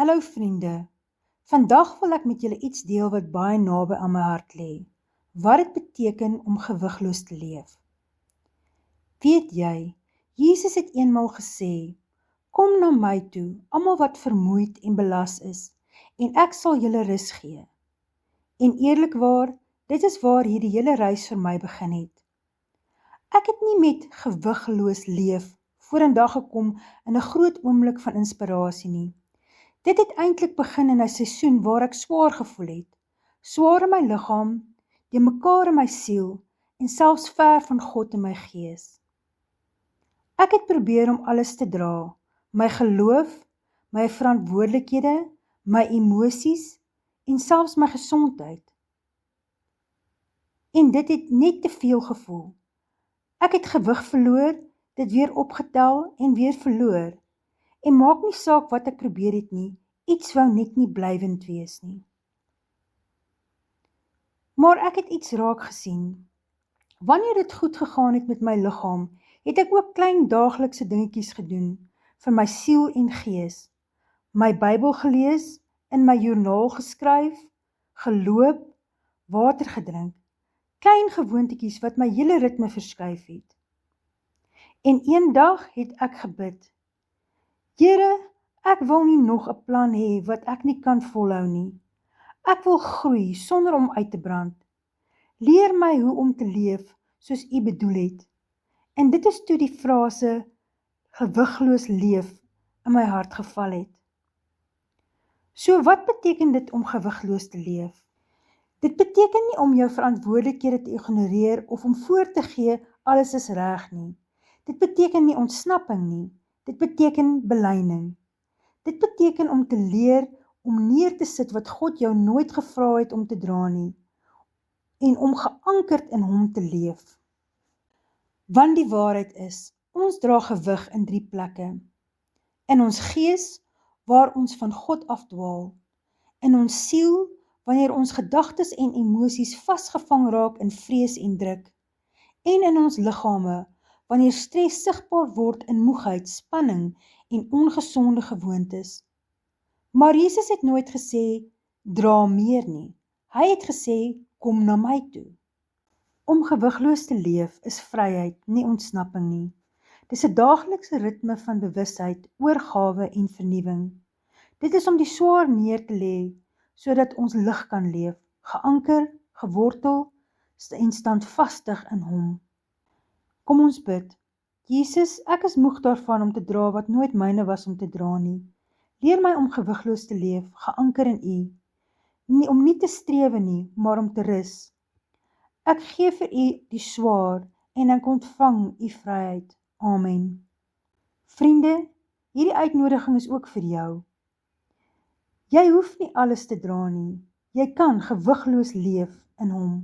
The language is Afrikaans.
Hallo vriende, vandag wil ek met julle iets deel wat baie naby aan my hart lê, wat dit beteken om gewigloos te leef. Weet jy, Jesus het eenmaal gesê, kom na my toe, almal wat vermoeid en belas is, en ek sal julle rus gee. En eerlikwaar, dit is waar hierdie hele reis vir my begin het. Ek het nie met gewigloos leef vorendag gekom in 'n groot oomblik van inspirasie nie. Dit het eintlik begin in 'n seisoen waar ek swaar gevoel het. Swaar in my liggaam, die mekaar in my siel en selfs ver van God in my gees. Ek het probeer om alles te dra, my geloof, my verantwoordelikhede, my emosies en selfs my gesondheid. En dit het net te veel gevoel. Ek het gewig verloor, dit weer opgetel en weer verloor. En maak nie saak wat ek probeer het nie, iets wou net nie blywend wees nie. Maar ek het iets raak gesien. Wanneer dit goed gegaan het met my liggaam, het ek ook klein daaglikse dingetjies gedoen, vir my siel en gees. My Bybel gelees, in my joernaal geskryf, geloop, water gedrink, klein gewoontetjies wat my hele ritme verskuif het. En een dag het ek gebid, Here, ek wil nie nog 'n plan hê wat ek nie kan volhou nie. Ek wil groei sonder om uit te brand. Leer my hoe om te leef soos U bedoel het. En dit is toe die frase gewigloos leef in my hart geval het. So wat beteken dit om gewigloos te leef? Dit beteken nie om jou verantwoordelikhede te ignoreer of om voor te gee alles is reg nie. Dit beteken nie ontsnapping nie. Dit beteken belyning. Dit beteken om te leer om neer te sit wat God jou nooit gevra het om te dra nie en om geankerd in hom te leef. Want die waarheid is, ons dra gewig in 3 plekke. In ons gees, waar ons van God afdwaal. In ons siel, wanneer ons gedagtes en emosies vasgevang raak in vrees en druk. En in ons liggame, wanneer stres sigbaar word in moegheid, spanning en ongesonde gewoontes. Maar Jesus het nooit gesê, dra meer nie. Hy het gesê, kom na my toe. Om gewigloos te leef is vryheid, nie ontsnapping nie. Dis 'n daaglikse ritme van bewusheid, oorgawe en vernuwing. Dit is om die swaar neer te lê, sodat ons lig kan leef, geanker, gewortel en standvastig in hom. Kom ons bid. Jesus, ek is moeg daarvan om te dra wat nooit myne was om te dra nie. Leer my om gewigloos te leef, geanker in U. Nie om nie te strewe nie, maar om te rus. Ek gee vir U die swaar en ek ontvang U vryheid. Amen. Vriende, hierdie uitnodiging is ook vir jou. Jy hoef nie alles te dra nie. Jy kan gewigloos leef in hom.